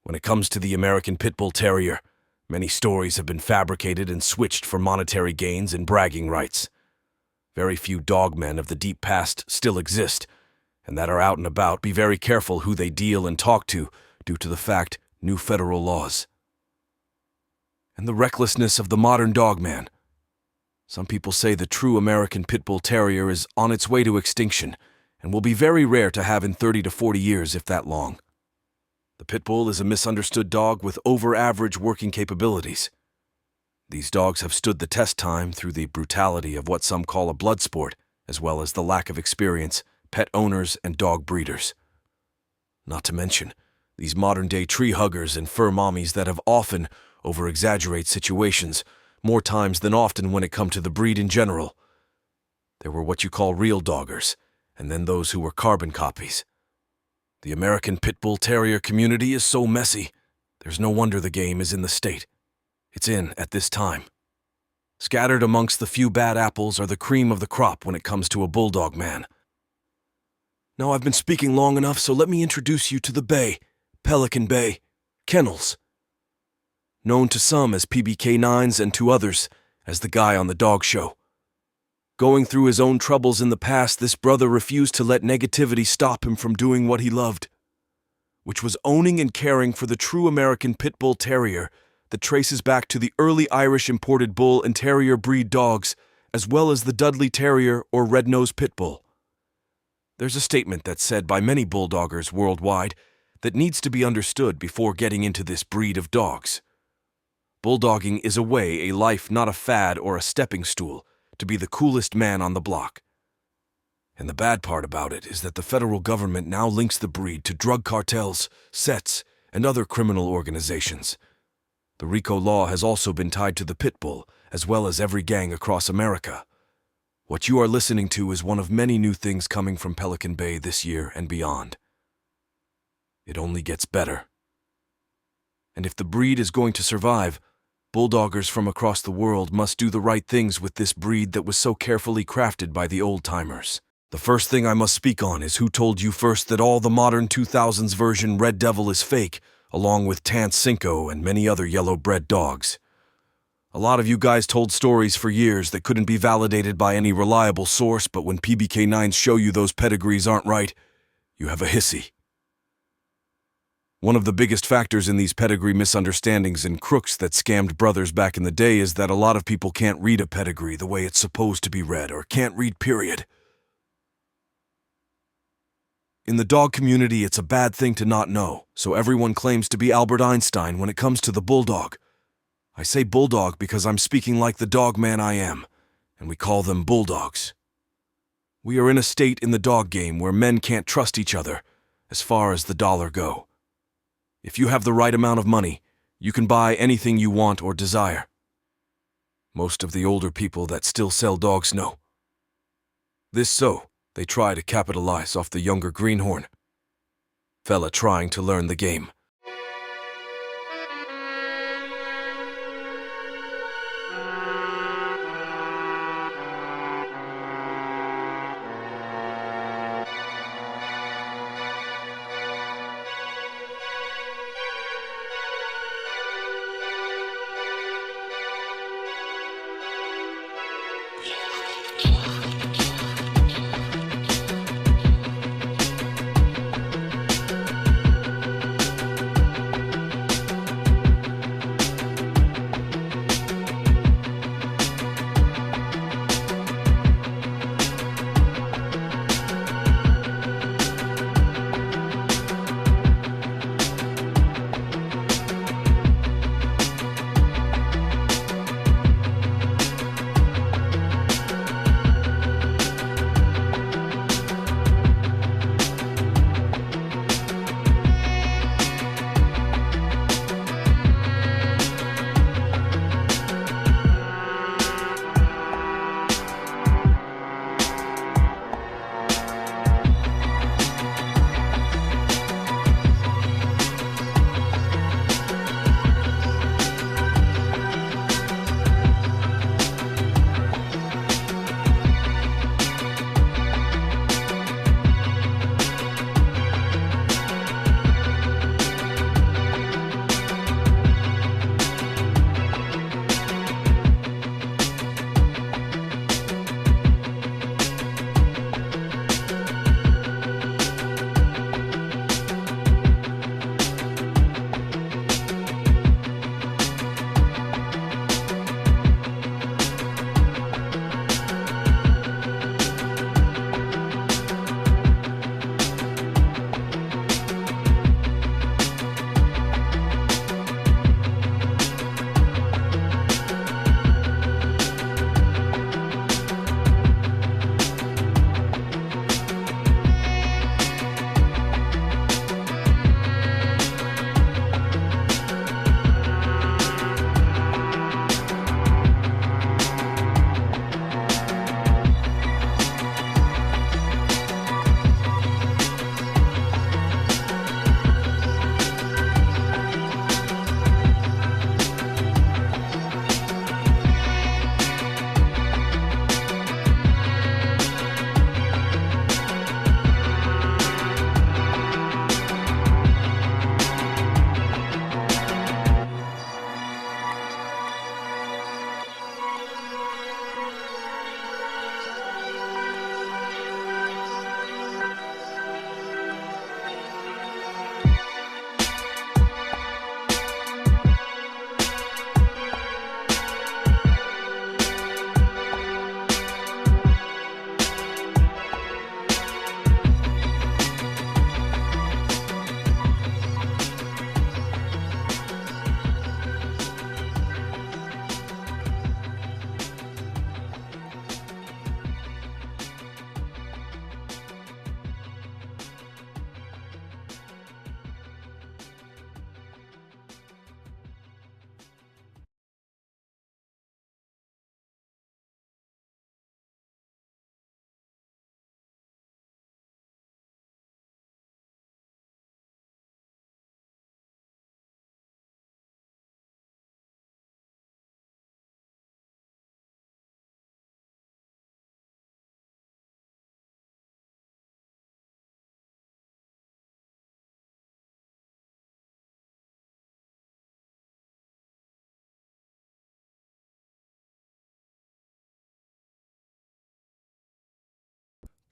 When it comes to the American Pit Bull Terrier, many stories have been fabricated and switched for monetary gains and bragging rights. Very few dogmen of the deep past still exist, and that are out and about. Be very careful who they deal and talk to, due to the fact new federal laws. And the recklessness of the modern dogman. Some people say the true American Pit Bull Terrier is on its way to extinction, and will be very rare to have in 30 to 40 years, if that long. The Pit Bull is a misunderstood dog with over-average working capabilities. These dogs have stood the test time through the brutality of what some call a blood sport, as well as the lack of experience, pet owners, and dog breeders. Not to mention, these modern-day tree huggers and fur mommies that have often over-exaggerate situations, more times than often when it comes to the breed in general. There were what you call real doggers, and then those who were carbon copies. The American Pit Bull Terrier community is so messy, there's no wonder the game is in the state it's in at this time. Scattered amongst the few bad apples are the cream of the crop when it comes to a bulldog man. Now I've been speaking long enough, so let me introduce you to the Bay, Pelican Bay Kennels. Known to some as PBK9s and to others as the guy on the dog show. Going through his own troubles in the past, this brother refused to let negativity stop him from doing what he loved, which was owning and caring for the true American Pit Bull Terrier that traces back to the early Irish imported bull and terrier breed dogs, as well as the Dudley Terrier or red-nosed pit bull. There's a statement that's said by many bulldoggers worldwide that needs to be understood before getting into this breed of dogs. Bulldogging is a way, a life, not a fad or a stepping stool, to be the coolest man on the block. And the bad part about it is that the federal government now links the breed to drug cartels, sets, and other criminal organizations. The RICO law has also been tied to the pit bull, as well as every gang across America. What you are listening to is one of many new things coming from Pelican Bay this year and beyond. It only gets better. And if the breed is going to survive, bulldoggers from across the world must do the right things with this breed that was so carefully crafted by the old-timers. The first thing I must speak on is who told you first that all the modern 2000s version Red Devil is fake, along with Tant Cinco and many other yellow-bred dogs. A lot of you guys told stories for years that couldn't be validated by any reliable source, but when PBK9s show you those pedigrees aren't right, you have a hissy. One of the biggest factors in these pedigree misunderstandings and crooks that scammed brothers back in the day is that a lot of people can't read a pedigree the way it's supposed to be read, or can't read, period. In the dog community, it's a bad thing to not know, so everyone claims to be Albert Einstein when it comes to the bulldog. I say bulldog because I'm speaking like the dog man I am, and we call them bulldogs. We are in a state in the dog game where men can't trust each other, as far as the dollar go. If you have the right amount of money, you can buy anything you want or desire. Most of the older people that still sell dogs know this, so they try to capitalize off the younger greenhorn fella trying to learn the game.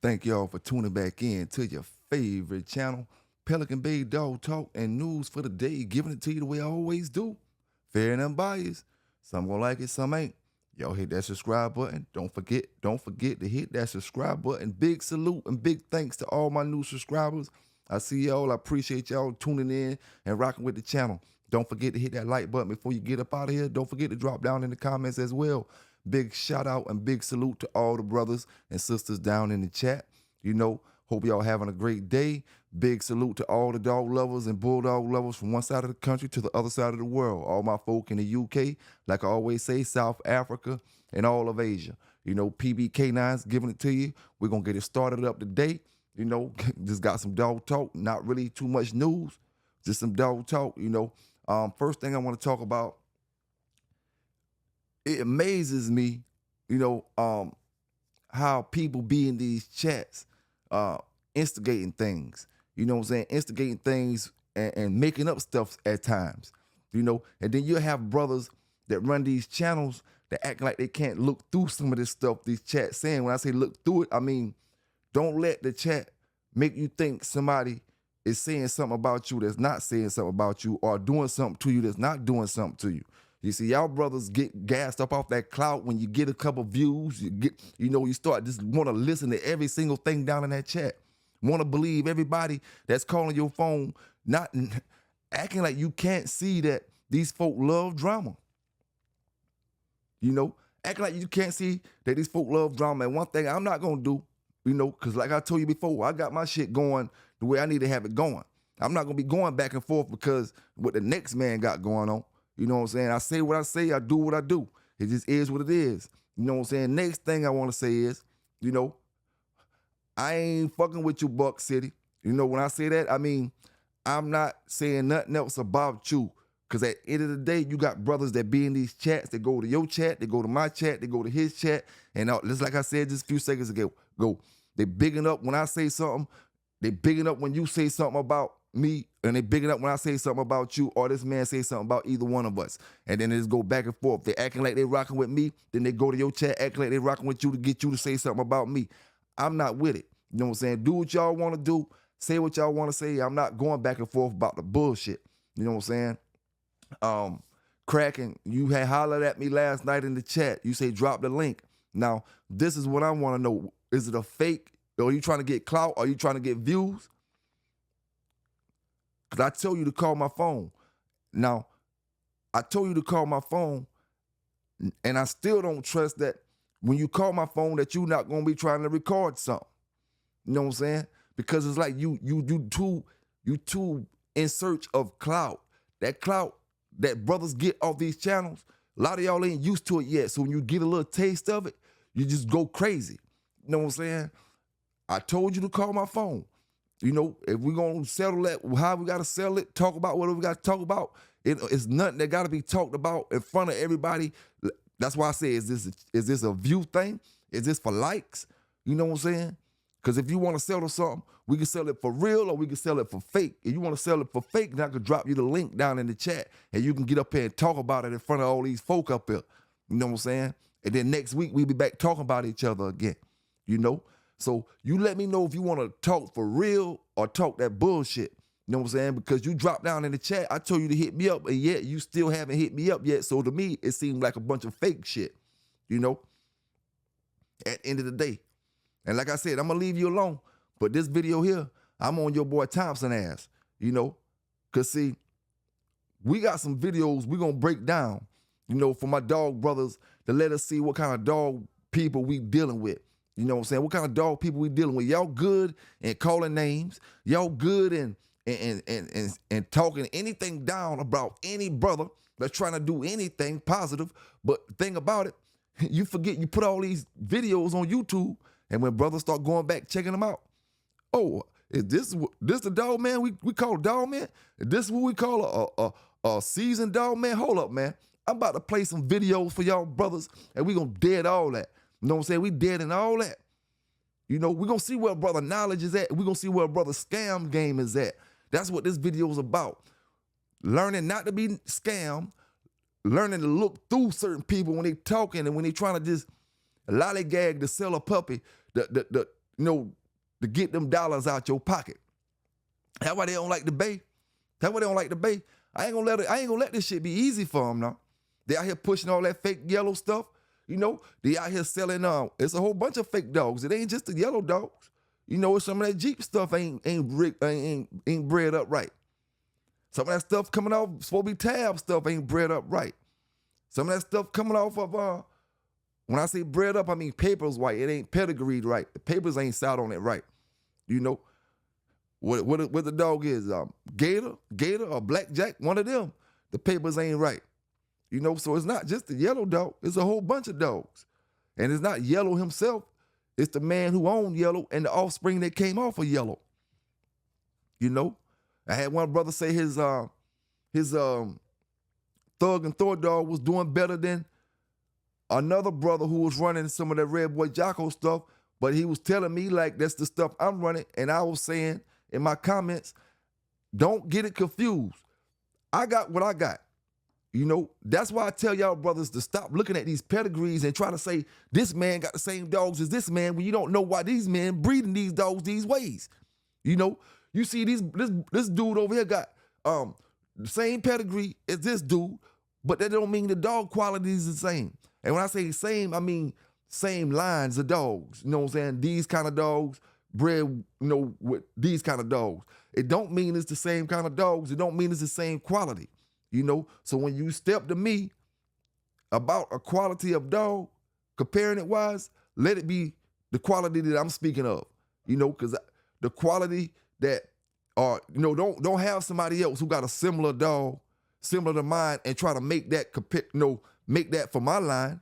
Thank y'all for tuning back in to your favorite channel, Pelican Bay Dog Talk and News for the Day, giving it to you the way I always do. Fair and unbiased. Some gonna like it, some ain't. Y'all hit that subscribe button. Don't forget to hit that subscribe button. Big salute and big thanks to all my new subscribers. I see y'all. I appreciate y'all tuning in and rocking with the channel. Don't forget to hit that like button before you get up out of here. Don't forget to drop down in the comments as well. Big shout out and big salute to all the brothers and sisters down in the chat. Hope y'all having a great day. Big salute to all the dog lovers and bulldog lovers from one side of the country to the other side of the world. All my folk in the UK, like I always say, South Africa and all of Asia. PB Canines giving it to you. We're going to get it started up today. Just got some dog talk, not really too much news, just some dog talk. First thing I want to talk about, it amazes me, how people be in these chats, instigating things, instigating things and making up stuff at times, and then you have brothers that run these channels that act like they can't look through some of this stuff these chats saying. When I say look through it, I mean, don't let the chat make you think somebody is saying something about you that's not saying something about you, or doing something to you that's not doing something to you. You see, y'all brothers get gassed up off that clout when you get a couple views. You start just want to listen to every single thing down in that chat. Want to believe everybody that's calling your phone, not acting like you can't see that these folk love drama. Acting like you can't see that these folk love drama. And one thing I'm not going to do, because like I told you before, I got my shit going the way I need to have it going. I'm not going to be going back and forth because what the next man got going on. You know what I'm saying? I say what I say, I do what I do. It just is what it is. You know what I'm saying? Next thing I want to say is, I ain't fucking with you, Buck City. When I say that, I mean, I'm not saying nothing else about you. Because at the end of the day, you got brothers that be in these chats. They go to your chat, they go to my chat, they go to his chat. And just like I said just a few seconds ago, they bigging up when I say something. They bigging up when you say something about me, and they bigging up when I say something about you, or this man say something about either one of us. And then they just go back and forth. They acting like they rocking with me, then they go to your chat acting like they rocking with you to get you to say something about me. I'm not with it. You know what I'm saying? Do what y'all want to do. Say what y'all want to say. I'm not going back and forth about the bullshit. You know what I'm saying? Cracking, you had hollered at me last night in the chat. You say drop the link. Now, this is what I want to know. Is it a fake? Or are you trying to get clout? Are you trying to get views? Because I told you to call my phone. Now, I told you to call my phone, and I still don't trust that when you call my phone that you're not going to be trying to record something. You know what I'm saying? Because it's like you too in search of clout. That clout that brothers get off these channels, a lot of y'all ain't used to it yet. So when you get a little taste of it, you just go crazy. You know what I'm saying? I told you to call my phone. If we're going to settle that, how we got to settle it, talk about whatever we got to talk about, it's nothing that got to be talked about in front of everybody. That's why I say, is this a view thing? Is this for likes? You know what I'm saying? Because if you want to settle something, we can sell it for real or we can sell it for fake. If you want to sell it for fake, then I could drop you the link down in the chat and you can get up here and talk about it in front of all these folk up here. You know what I'm saying? And then next week, we'll be back talking about each other again. So you let me know if you want to talk for real or talk that bullshit. You know what I'm saying? Because you dropped down in the chat, I told you to hit me up, and yet you still haven't hit me up yet. So to me, it seemed like a bunch of fake shit, at the end of the day. And like I said, I'm going to leave you alone. But this video here, I'm on your boy Thompson ass, Because see, we got some videos we're going to break down, for my dog brothers to let us see what kind of dog people we dealing with. You know what I'm saying? What kind of dog people we dealing with? Y'all good in calling names. Y'all good in talking anything down about any brother that's trying to do anything positive. But the thing about it, you forget you put all these videos on YouTube, and when brothers start going back checking them out, oh, is this the dog man we call dog man? Is this what we call a seasoned dog man? Hold up, man. I'm about to play some videos for y'all brothers, and we gonna dead all that. You know what I'm saying? We dead in all that. We're going to see where brother knowledge is at. We're going to see where brother scam game is at. That's what this video is about. Learning not to be scammed. Learning to look through certain people when they talking and when they trying to just lollygag to sell a puppy. to get them dollars out your pocket. That's why they don't like the Bay. That's why they don't like the Bay. I ain't gonna let this shit be easy for them now. They out here pushing all that fake yellow stuff. You know, they out here selling, it's a whole bunch of fake dogs. It ain't just the yellow dogs. You know, some of that Jeep stuff ain't bred up right. Some of that stuff coming off, supposed to be tab stuff, ain't bred up right. Some of that stuff coming off of, when I say bred up, I mean papers white. It ain't pedigreed right. The papers ain't sat on it right. You know, what the dog is, Gator or Blackjack, one of them. The papers ain't right. You know, so it's not just the yellow dog. It's a whole bunch of dogs. And it's not Yellow himself. It's the man who owned Yellow and the offspring that came off of Yellow. You know, I had one brother say his Thug and Thor dog was doing better than another brother who was running some of that Red Boy Jocko stuff, but he was telling me like that's the stuff I'm running, and I was saying in my comments, don't get it confused. I got what I got. You know, that's why I tell y'all brothers to stop looking at these pedigrees and try to say this man got the same dogs as this man when you don't know why these men breeding these dogs these ways. You know, you see this dude over here got the same pedigree as this dude, but that don't mean the dog quality is the same. And when I say same, I mean same lines of dogs. You know what I'm saying? These kind of dogs bred, you know, with these kind of dogs. It don't mean it's the same kind of dogs. It don't mean it's the same quality. You know, so when you step to me about a quality of dog, comparing it wise, let it be the quality that I'm speaking of. You know, because the quality that, you know, don't have somebody else who got a similar dog, similar to mine, and try to make that make that for my line.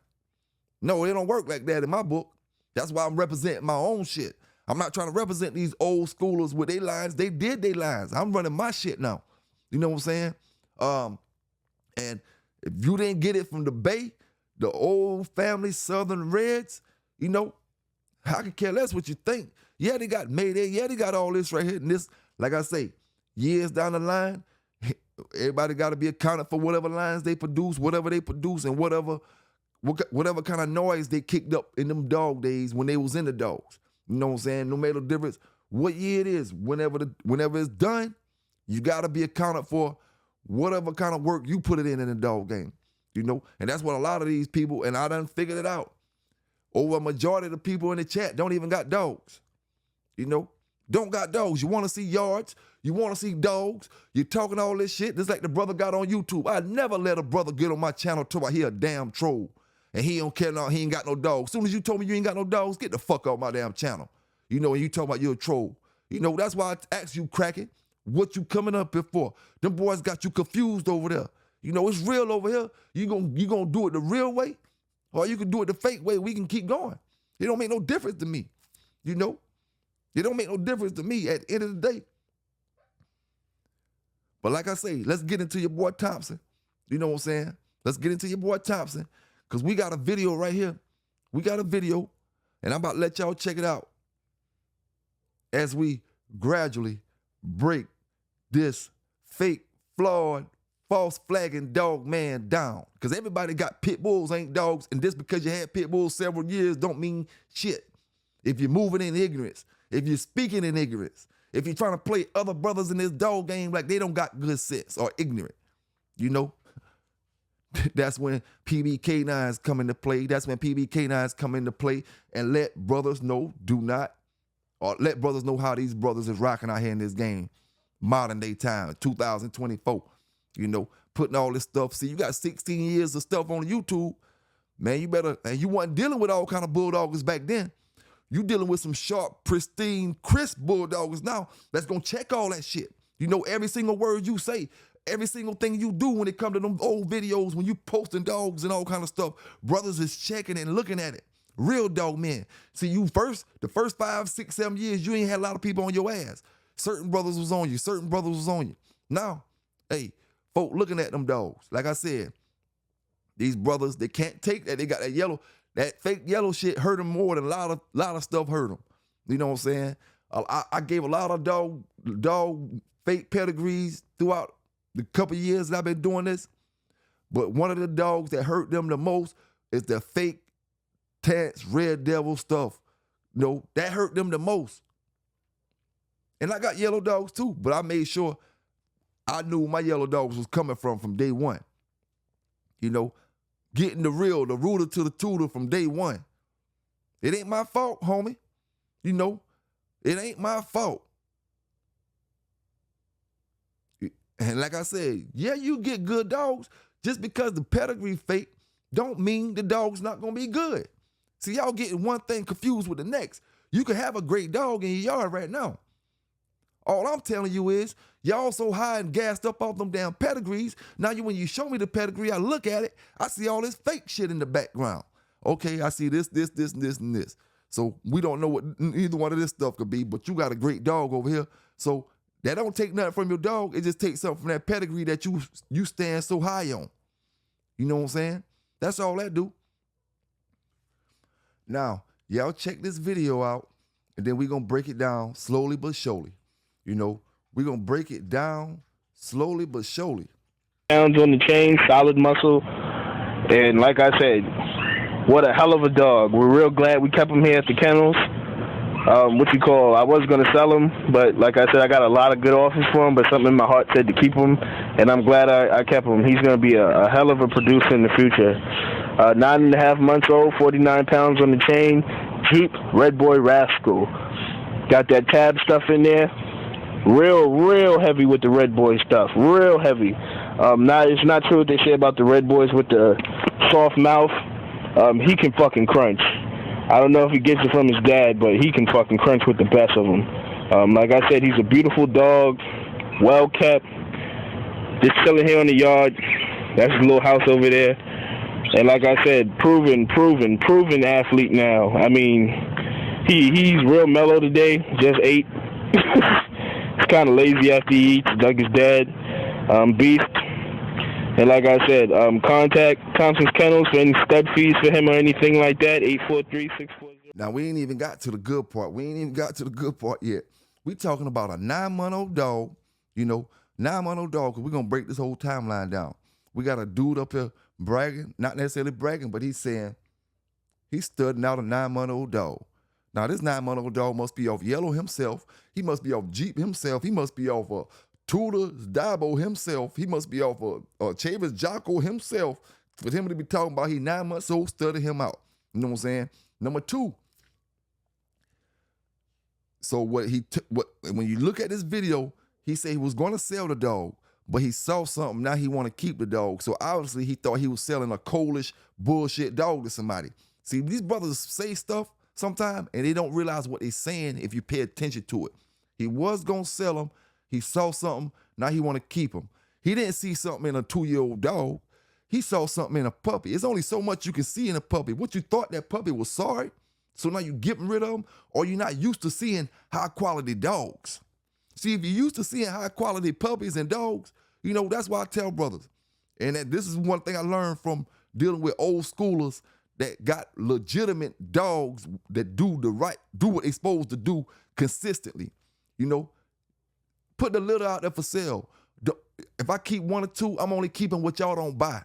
No, it don't work like that in my book. That's why I'm representing my own shit. I'm not trying to represent these old schoolers with their lines. They did their lines. I'm running my shit now. You know what I'm saying? And if you didn't get it from the Bay, the old family Southern Reds, you know, I could care less what you think. Yeah, they got Mayday. Yeah, they got all this right here. And this, like I say, years down the line, everybody got to be accounted for whatever lines they produce, and whatever kind of noise they kicked up in them dog days when they was in the dogs. You know what I'm saying? No matter the difference what year it is, whenever it's done, you got to be accounted for whatever kind of work you put it in the dog game, you know? And that's what a lot of these people, and I done figured it out, over a majority of the people in the chat don't even got dogs, you know? Don't got dogs. You want to see yards. You want to see dogs. You're talking all this shit. Just like the brother got on YouTube. I never let a brother get on my channel till I hear a damn troll. And he don't care, he ain't got no dogs. As soon as you told me you ain't got no dogs, get the fuck off my damn channel. You know, and you talking about you're a troll. You know, that's why I asked you, Crackhead, what you coming up here for? Them boys got you confused over there. You know, it's real over here. You gonna do it the real way, or you can do it the fake way. We can keep going. It don't make no difference to me. You know, it don't make no difference to me at the end of the day. But like I say, let's get into your boy Thompson. You know what I'm saying? Let's get into your boy Thompson, because we got a video right here. We got a video, and I'm about to let y'all check it out as we gradually break this fake, flawed, false flagging dog man down. Because everybody got pit bulls, ain't dogs, and just because you had pit bulls several years don't mean shit. If you're moving in ignorance, if you're speaking in ignorance, if you're trying to play other brothers in this dog game like they don't got good sense or ignorant, you know, that's when PBK9s come into play. That's when PBK9s come into play and let brothers know, let brothers know how these brothers is rocking out here in this game. Modern day time, 2024, you know, putting all this stuff. See, you got 16 years of stuff on YouTube, man, you better, and you weren't dealing with all kind of bulldoggers back then. You dealing with some sharp, pristine, crisp bulldoggers now that's gonna check all that shit. You know, every single word you say, every single thing you do when it comes to them old videos, when you posting dogs and all kind of stuff, brothers is checking and looking at it. Real dog men. See, the first 5, 6, 7 years, you ain't had a lot of people on your ass. Certain brothers was on you. Now, hey, folk looking at them dogs. Like I said, these brothers, they can't take that. They got that fake yellow shit hurt them more than a lot of stuff hurt them. You know what I'm saying? I gave a lot of dog fake pedigrees throughout the couple years that I've been doing this. But one of the dogs that hurt them the most is the fake Tats Red Devil stuff. You know, that hurt them the most. And I got yellow dogs too, but I made sure I knew my yellow dogs was coming from day one. You know, getting the rooter to the tutor from day one. It ain't my fault, homie. You know, it ain't my fault. And like I said, yeah, you get good dogs. Just because the pedigree fake don't mean the dog's not going to be good. See, y'all getting one thing confused with the next. You can have a great dog in your yard right now. All I'm telling you is, y'all so high and gassed up off them damn pedigrees. Now, when you show me the pedigree, I look at it, I see all this fake shit in the background. Okay, I see this, and this. So we don't know what either one of this stuff could be, but you got a great dog over here. So that don't take nothing from your dog. It just takes something from that pedigree that you stand so high on. You know what I'm saying? That's all that do. Now, y'all check this video out, and then we're going to break it down slowly but surely. You know, we're going to break it down slowly but surely. Pounds on the chain, solid muscle, and like I said, what a hell of a dog. We're real glad we kept him here at the kennels. I was going to sell him, but like I said, I got a lot of good offers for him, but something in my heart said to keep him, and I'm glad I kept him. He's going to be a hell of a producer in the future. 9.5 months old, 49 pounds on the chain, Jeep Red Boy Rascal. Got that tab stuff in there. Real heavy with the Red Boy stuff. Real heavy. It's not true what they say about the Red Boys with the soft mouth. He can fucking crunch. I don't know if he gets it from his dad, but he can fucking crunch with the best of them. Like I said, he's a beautiful dog, well kept. Just chilling here in the yard. That's his little house over there. And like I said, proven athlete now. I mean, he's real mellow today. Just ate. He's kind of lazy after he eats, like his dad. Beast. And like I said, contact Thompson's Kennels for any stud fees for him or anything like that, 843-640. Now, we ain't even got to the good part. Yet. We talking about a 9-month-old dog, 9-month-old dog, because we're going to break this whole timeline down. We got a dude up here bragging, not necessarily bragging, but he's saying he's studying out a 9-month-old dog. Now, this 9-month-old dog must be off Yellow himself. He must be off Jeep himself. He must be off Tudor's Dabo himself. He must be off Chavis Jocko himself for him to be talking about he 9 months old, study him out. You know what I'm saying? Number two. So when you look at this video, he said he was going to sell the dog, but he saw something. Now he want to keep the dog. So obviously he thought he was selling a coalish bullshit dog to somebody. See, these brothers say stuff sometimes and they don't realize what they're saying if you pay attention to it. He was going to sell him. He saw something, now he want to keep him. He didn't see something in a 2-year-old dog. He saw something in a puppy. It's only so much you can see in a puppy. What you thought that puppy was sorry, so now you getting rid of him, or you're not used to seeing high-quality dogs. See, if you're used to seeing high-quality puppies and dogs, that's why I tell brothers. And this is one thing I learned from dealing with old schoolers that got legitimate dogs that do what they supposed to do consistently, Put the litter out there for sale. If I keep 1 or 2, I'm only keeping what y'all don't buy.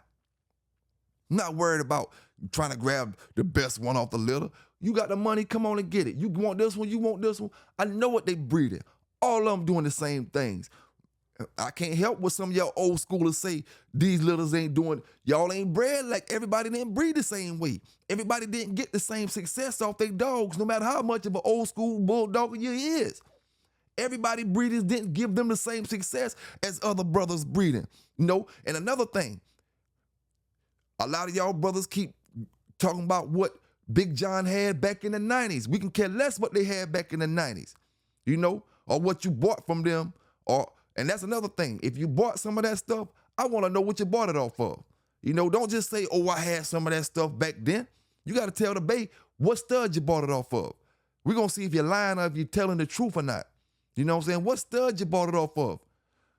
I'm not worried about trying to grab the best one off the litter. You got the money, come on and get it. You want this one, you want this one. I know what they breeding. All of them doing the same things. I can't help what some of y'all old schoolers say. These litters ain't doing, y'all ain't bred like everybody didn't breed the same way. Everybody didn't get the same success off their dogs, no matter how much of an old school bulldog you is. Everybody breeders didn't give them the same success as other brothers breeding. And another thing, a lot of y'all brothers keep talking about what Big John had back in the 90s. We can care less what they had back in the 90s, or what you bought from them. And that's another thing. If you bought some of that stuff, I want to know what you bought it off of. Don't just say, oh, I had some of that stuff back then. You got to tell the bae what stud you bought it off of. We're going to see if you're lying or if you're telling the truth or not. You know what I'm saying? What stud you bought it off of?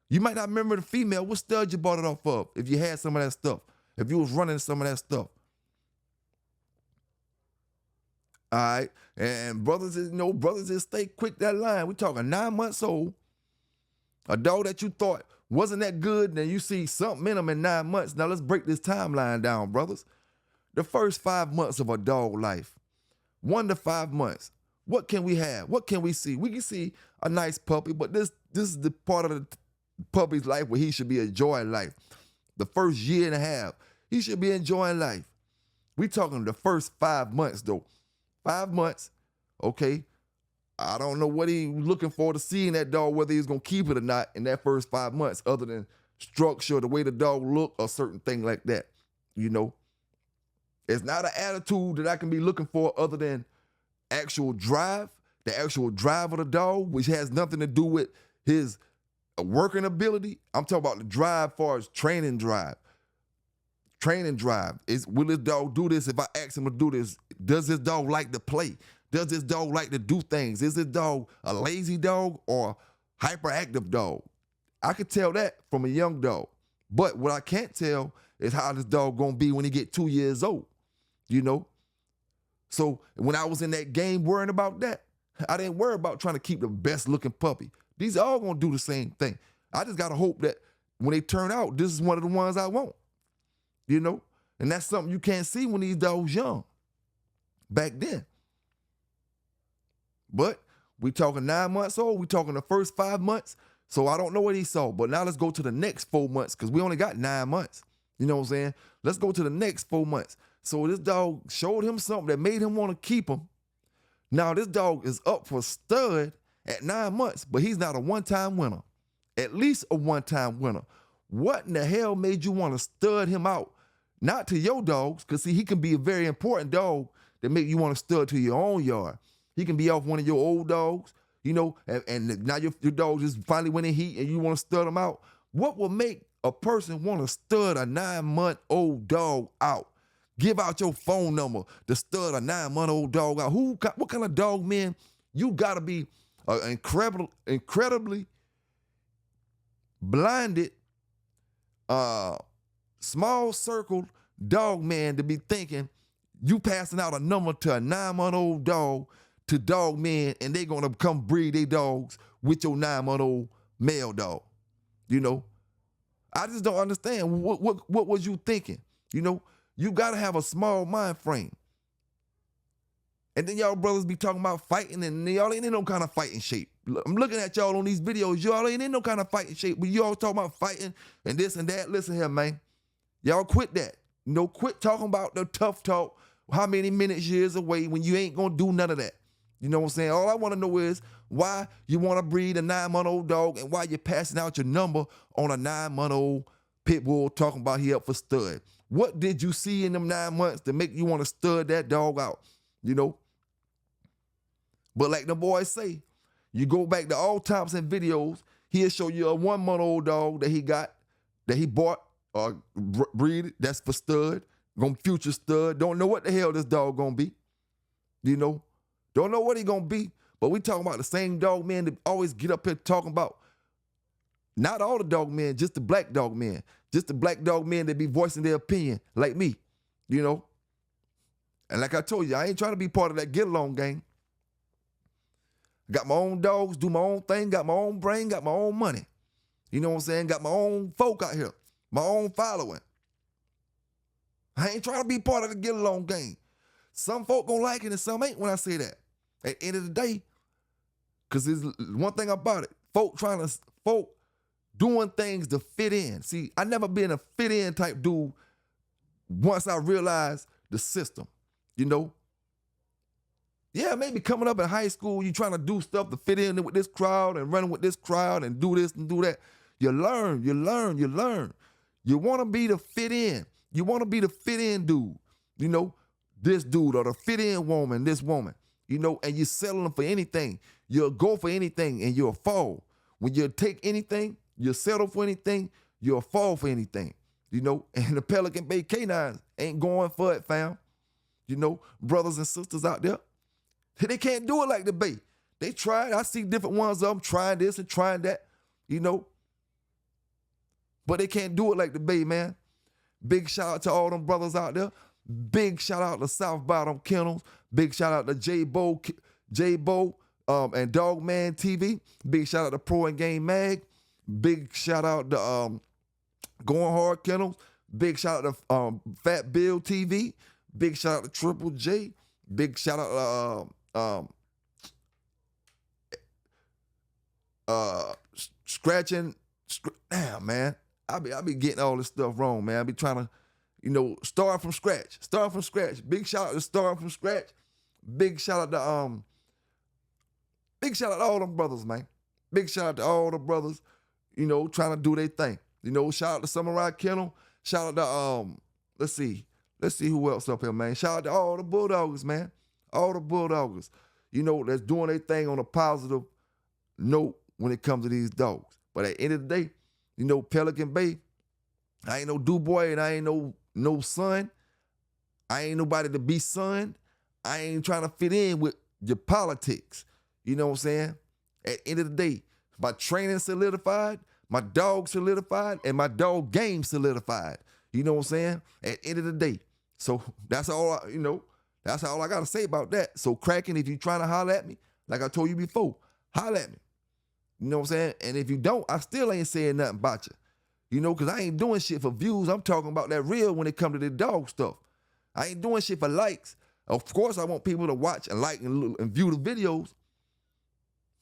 You might not remember the female. What stud you bought it off of if you had some of that stuff, if you was running some of that stuff. All right? And brothers just stay quick that line. We're talking 9 months old. A dog that you thought wasn't that good, and then you see something in them in 9 months. Now let's break this timeline down, brothers. The first 5 months of a dog life, 1 to 5 months. What can we have? What can we see? We can see a nice puppy, but this is the part of the puppy's life where he should be enjoying life. The first year and a half, he should be enjoying life. We talking the first 5 months though. 5 months, okay. I don't know what he looking for to see in that dog, whether he's gonna keep it or not in that first 5 months, other than structure, the way the dog look, or certain thing like that. You know, it's not an attitude that I can be looking for other than actual drive, the actual drive of the dog, which has nothing to do with his working ability. I'm talking about the drive as far as training drive. Training drive is, will this dog do this if I ask him to do this? Does this dog like to play? Does this dog like to do things? Is this dog a lazy dog or hyperactive dog? I could tell that from a young dog. But what I can't tell is how this dog gonna be when he get 2 years old, you know? So when I was in that game worrying about that, I didn't worry about trying to keep the best looking puppy. These are all gonna do the same thing. I just gotta hope that when they turn out, this is one of the ones I want. You know? And that's something you can't see when these dogs young. Back then. But we talking 9 months old, we talking the first 5 months. So I don't know what he saw. But now let's go to the next 4 months, because we only got 9 months. You know what I'm saying? Let's go to the next 4 months. So this dog showed him something that made him want to keep him. Now this dog is up for stud at 9 months, but he's not a one-time winner. At least a one-time winner. What in the hell made you want to stud him out? Not to your dogs, because see, he can be a very important dog that make you want to stud to your own yard. He can be off one of your old dogs, you know, and now your dog just finally went in heat and you want to stud him out. What will make a person want to stud a 9-month-old dog out? Give out your phone number to stud a 9-month-old dog out. What kind of dog, man? You gotta be incredibly blinded, small circled dog man to be thinking you passing out a number to a 9-month-old dog to dog men, and they gonna come breed their dogs with your 9-month-old male dog. You know, I just don't understand. What was you thinking? You know, you gotta have a small mind frame. And then y'all brothers be talking about fighting, and y'all ain't in no kind of fighting shape. I'm looking at y'all on these videos. Y'all ain't in no kind of fighting shape, but y'all talking about fighting and this and that. Listen here, man. Y'all quit that. You know, quit talking about the tough talk, how many minutes, years away, when you ain't gonna do none of that. You know what I'm saying? All I want to know is why you want to breed a 9-month-old dog and why you're passing out your number on a 9-month-old pit bull talking about he up for stud. What did you see in them 9 months to make you want to stud that dog out? You know? But like the boys say, you go back to all Thompson videos, he'll show you a 1-month-old dog that he got, that he bought or breeded, that's for stud, gonna future stud. Don't know what the hell this dog gonna be. You know? Don't know what he gonna be, but we talking about the same dog men that always get up here talking about, not all the dog men, just the black dog men, just the black dog men that be voicing their opinion, like me, you know? And like I told you, I ain't trying to be part of that get-along gang. Got my own dogs, do my own thing, got my own brain, got my own money. You know what I'm saying? Got my own folk out here, my own following. I ain't trying to be part of the get-along gang. Some folk gonna like it and some ain't when I say that. At the end of the day, because there's one thing about it, folk doing things to fit in. See, I never been a fit in type dude once I realized the system, you know? Yeah, maybe coming up in high school, you trying to do stuff to fit in with this crowd and running with this crowd and do this and do that. You learn. You want to be the fit in. You want to be the fit in dude, you know? This dude or the fit in woman, this woman, you know, and you're settling for anything. You'll go for anything and you'll fall. When you take anything, you settle for anything, you'll fall for anything, you know, and the Pelican Bay Canines ain't going for it, fam. You know, brothers and sisters out there, they can't do it like the Bay. They tried. I see different ones of them trying this and trying that, you know, but they can't do it like the Bay, man. Big shout out to all them brothers out there. Big shout out to South Bottom Kennels. Big shout out to J-Bo and Dogman TV. Big shout out to Pro and Game Mag. Big shout out to Going Hard Kennels. Big shout out to Fat Bill TV. Big shout out to Triple J. Big shout out to scratching. Damn, man. I be getting all this stuff wrong, man. I be trying to, start from scratch. Start from scratch. Big shout out to Start From Scratch. Big shout out to all them brothers, man. Big shout out to all the brothers, trying to do their thing. Shout out to Samurai Kennel. Shout out to let's see who else up here, man. Shout out to all the Bulldoggers, man. All the Bulldoggers, that's doing their thing on a positive note when it comes to these dogs. But at the end of the day, Pelican Bay, I ain't no do-boy and I ain't no son. I ain't nobody to be son. I ain't trying to fit in with your politics. You know what I'm saying? At the end of the day, my training solidified, my dog solidified, and my dog game solidified. You know what I'm saying? At the end of the day. So that's all that's all I got to say about that. So Kraken, if you trying to holler at me, like I told you before, holler at me. You know what I'm saying? And if you don't, I still ain't saying nothing about you. Because I ain't doing shit for views. I'm talking about that real when it comes to the dog stuff. I ain't doing shit for likes. Of course, I want people to watch and like and view the videos.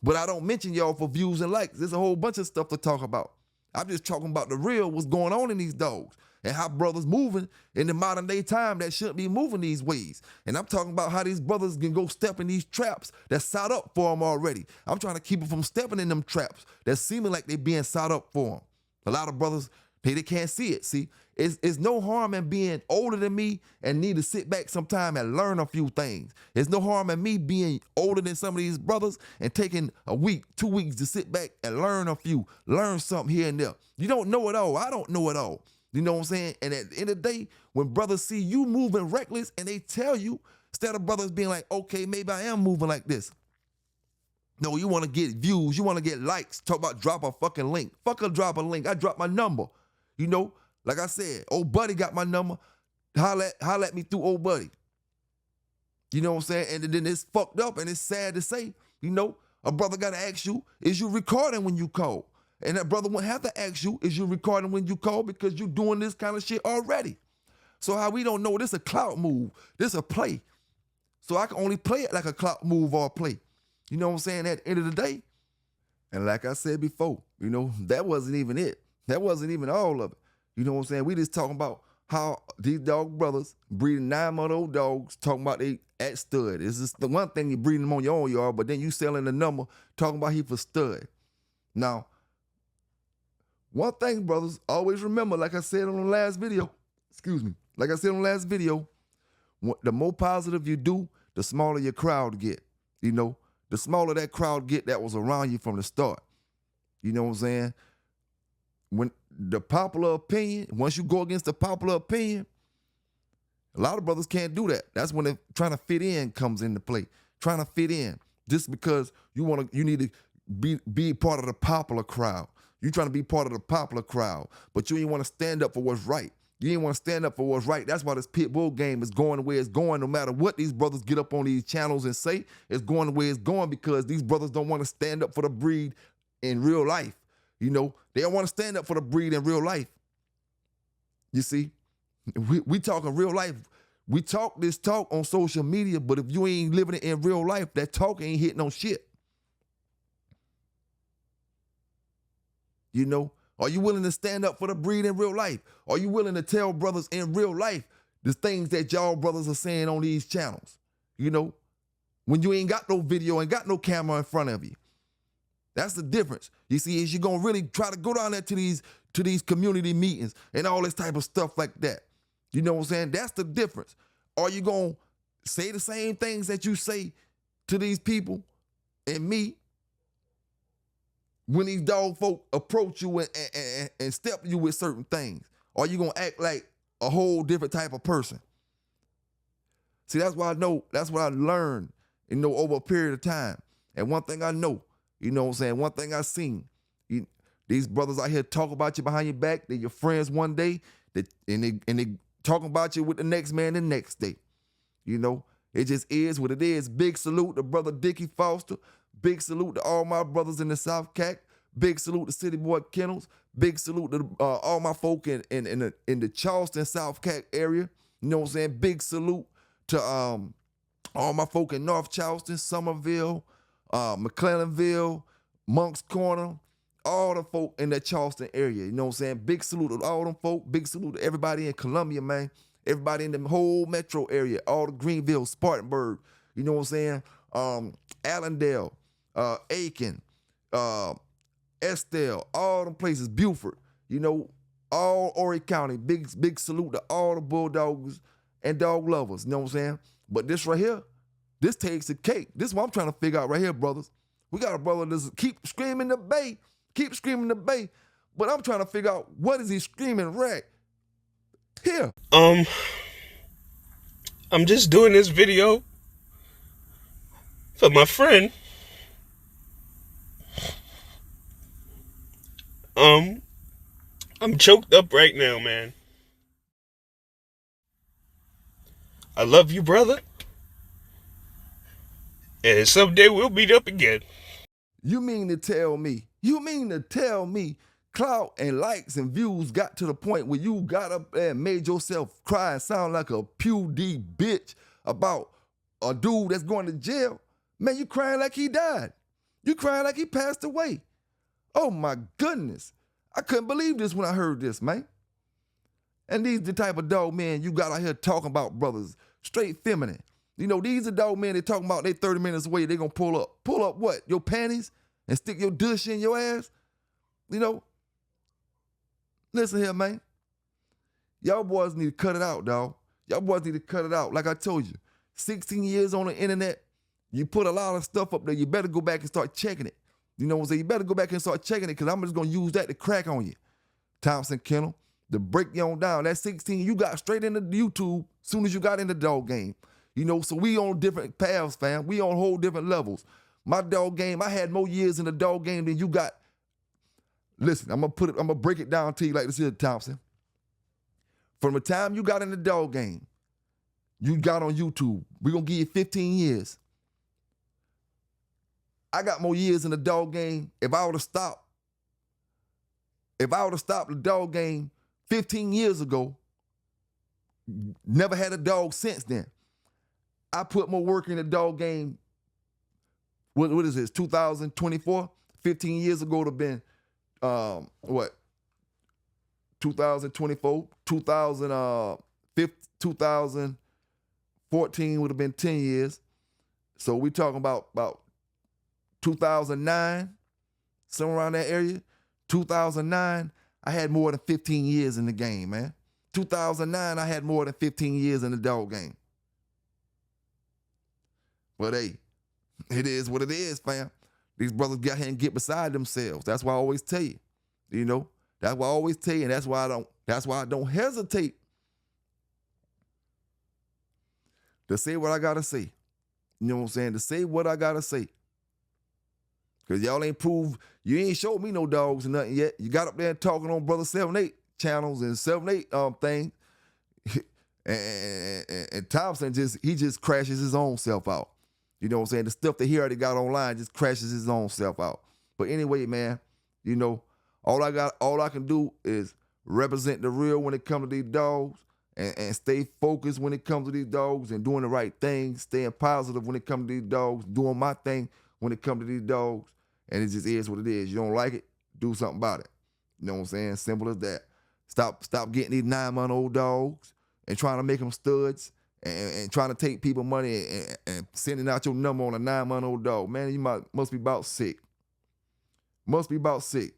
But I don't mention y'all for views and likes. There's a whole bunch of stuff to talk about. I'm just talking about the real, what's going on in these dogs, and how brothers moving in the modern day time that shouldn't be moving these ways. And I'm talking about how these brothers can go step in these traps that's set up for them already. I'm trying to keep them from stepping in them traps that's seeming like they being set up for them. A lot of brothers, they can't see it. See, it's no harm in being older than me and need to sit back sometime and learn a few things. There's no harm in me being older than some of these brothers and taking a week, 2 weeks to sit back and learn something here and there. You don't know it all. I don't know it all. You know what I'm saying? And at the end of the day, when brothers see you moving reckless and they tell you, instead of brothers being like, okay, maybe I am moving like this. No, you want to get views. You want to get likes. Talk about drop a fucking link. Drop a link. I dropped my number. Like I said, old buddy got my number. Holla at me through old buddy. You know what I'm saying? And then it's fucked up and it's sad to say, a brother got to ask you, is you recording when you call? And that brother won't have to ask you, is you recording when you call? Because you doing this kind of shit already. So how we don't know this a clout move, this a play. So I can only play it like a clout move or a play. You know what I'm saying? At the end of the day, and like I said before, that wasn't even it. That wasn't even all of it. You know what I'm saying? We just talking about how these dog brothers breeding 9-month-old dogs, talking about they at stud. It's just the one thing you breeding them on your own yard, but then you selling the number, talking about he for stud. Now, one thing, brothers, always remember, like I said on the last video, the more positive you do, the smaller your crowd get. The smaller that crowd get that was around you from the start. You know what I'm saying? When the popular opinion, once you go against the popular opinion, a lot of brothers can't do that. That's when trying to fit in comes into play. Trying to fit in just because you need to be part of the popular crowd. You trying to be part of the popular crowd, but you ain't want to stand up for what's right. You ain't want to stand up for what's right. That's why this pit bull game is going the way it's going. No matter what these brothers get up on these channels and say, it's going the way it's going because these brothers don't want to stand up for the breed in real life. They don't want to stand up for the breed in real life. You see, we talking real life. We talk this talk on social media, but if you ain't living it in real life, that talk ain't hitting on shit. Are you willing to stand up for the breed in real life? Are you willing to tell brothers in real life the things that y'all brothers are saying on these channels? When you ain't got no video, ain't got no camera in front of you. That's the difference. You see, is you gonna really try to go down there to these community meetings and all this type of stuff like that. You know what I'm saying? That's the difference. Are you gonna say the same things that you say to these people and me when these dog folk approach you and step you with certain things? Or you gonna act like a whole different type of person? See, that's what I learned, over a period of time. And one thing I know, one thing I seen, these brothers out here talk about you behind your back, they're your friends one day, and they talking about you with the next man the next day. It just is what it is. Big salute to brother Dickie Foster. Big salute to all my brothers in the South Cac. Big salute to City Boy Kennels. Big salute to all my folk in the Charleston, South Cac area. You know what I'm saying? Big salute to all my folk in North Charleston, Somerville, McClellanville, Monk's Corner, all the folk in that Charleston area. You know what I'm saying? Big salute to all them folk. Big salute to everybody in Columbia, man. Everybody in the whole metro area. All the Greenville, Spartanburg. You know what I'm saying? Allendale, Aiken, Estelle, all them places. Beaufort. You know, all Horry County. Big salute to all the bulldogs and dog lovers. You know what I'm saying? But this right here, this takes the cake. This is what I'm trying to figure out right here, brothers. We got a brother that's keep screaming the bay, but I'm trying to figure out what is he screaming right here. I'm just doing this video for my friend. I'm choked up right now, man. I love you, brother. And someday we'll meet up again. You mean to tell me clout and likes and views got to the point where you got up there and made yourself cry and sound like a Pew D bitch about a dude that's going to jail? Man, you crying like he died. You crying like he passed away. Oh my goodness. I couldn't believe this when I heard this, man. And these the type of dog men you got out here talking about, brothers. Straight feminine. You know, these are dog men they talking about they 30 minutes away, they gonna pull up. Pull up what? Your panties? And stick your douche in your ass? You know? Listen here, man. Y'all boys need to cut it out, dog. Y'all boys need to cut it out. Like I told you, 16 years on the internet, you put a lot of stuff up there, you better go back and start checking it. You know what I'm saying? You better go back and start checking it because I'm just gonna use that to crack on you. Thompson Kennel, to break you on down. That 16, you got straight into YouTube as soon as you got in the dog game. You know, so we on different paths, fam. We on whole different levels. My dog game, I had more years in the dog game than you got. Listen, I'm gonna break it down to you like this here, Thompson. From the time you got in the dog game, you got on YouTube. We're gonna give you 15 years. I got more years in the dog game. If I would have stopped the dog game 15 years ago, never had a dog since then. I put more work in the dog game. What is this? 2024? 15 years ago would have been 2024, 2014 would have been 10 years. So we talking about 2009, somewhere around that area. 2009, I had more than 15 years in the game, man. 2009, I had more than 15 years in the dog game. But hey, it is what it is, fam. These brothers got here and get beside themselves. That's why I always tell you. You know, that's why I always tell you, and that's why I don't hesitate to say what I gotta say. You know what I'm saying? To say what I gotta say. Cause y'all ain't proved, you ain't showed me no dogs or nothing yet. You got up there talking on Brother 7-8 channels and 7-8 things. and Thompson just crashes his own self out. You know what I'm saying? The stuff that he already got online just crashes his own self out. But anyway, man, you know, all I can do is represent the real when it comes to these dogs and stay focused when it comes to these dogs and doing the right thing, staying positive when it comes to these dogs, doing my thing when it comes to these dogs. And it just is what it is. You don't like it, do something about it. You know what I'm saying? Simple as that. Stop getting these 9-month-old dogs and trying to make them studs and trying to take people money and sending out your number on a 9-month-old dog. Man, you must be about sick. Must be about sick.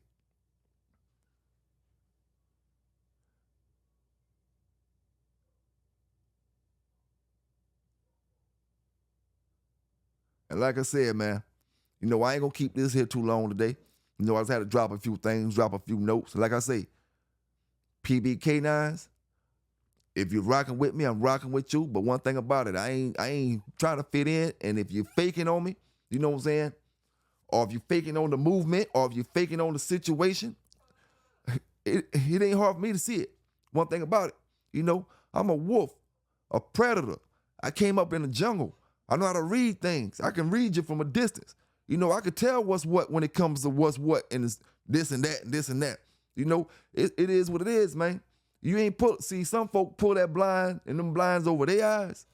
And like I said, man, you know, I ain't gonna keep this here too long today. You know, I just had to drop a few things, drop a few notes. Like I say, PBK9s, if you're rocking with me, I'm rocking with you. But one thing about it, I ain't trying to fit in. And if you're faking on me, you know what I'm saying? Or if you're faking on the movement, or if you're faking on the situation, it ain't hard for me to see it. One thing about it, you know, I'm a wolf, a predator. I came up in the jungle. I know how to read things. I can read you from a distance. You know, I could tell what's what when it comes to what's what and it's this and that and this and that. You know, it is what it is, man. You ain't see some folk pull that blind and them blinds over their eyes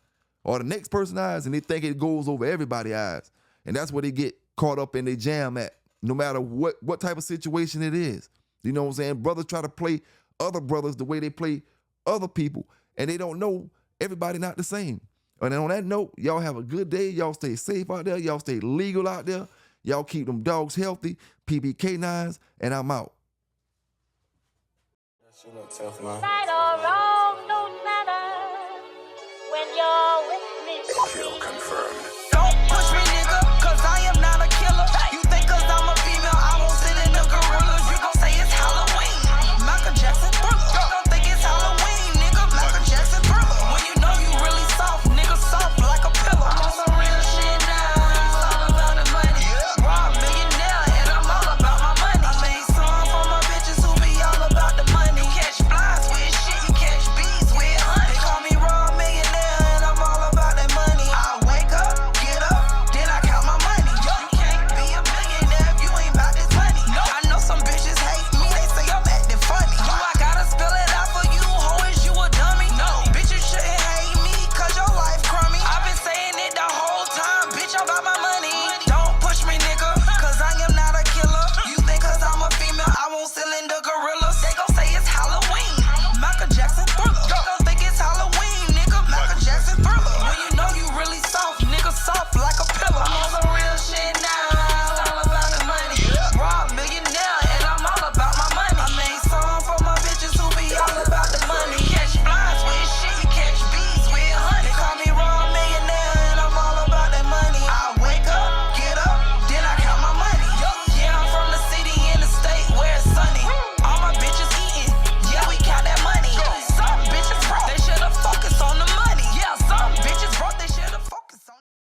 or the next person's eyes and they think it goes over everybody's eyes. And that's where they get caught up in their jam at. no matter what type of situation it is. You know what I'm saying? Brothers try to play other brothers the way they play other people, and they don't know everybody not the same. And on that note, y'all have a good day. Y'all stay safe out there. Y'all stay legal out there. Y'all keep them dogs healthy. PBK9s, and I'm out. Right or wrong, don't matter when you're with me. Kill confirmed.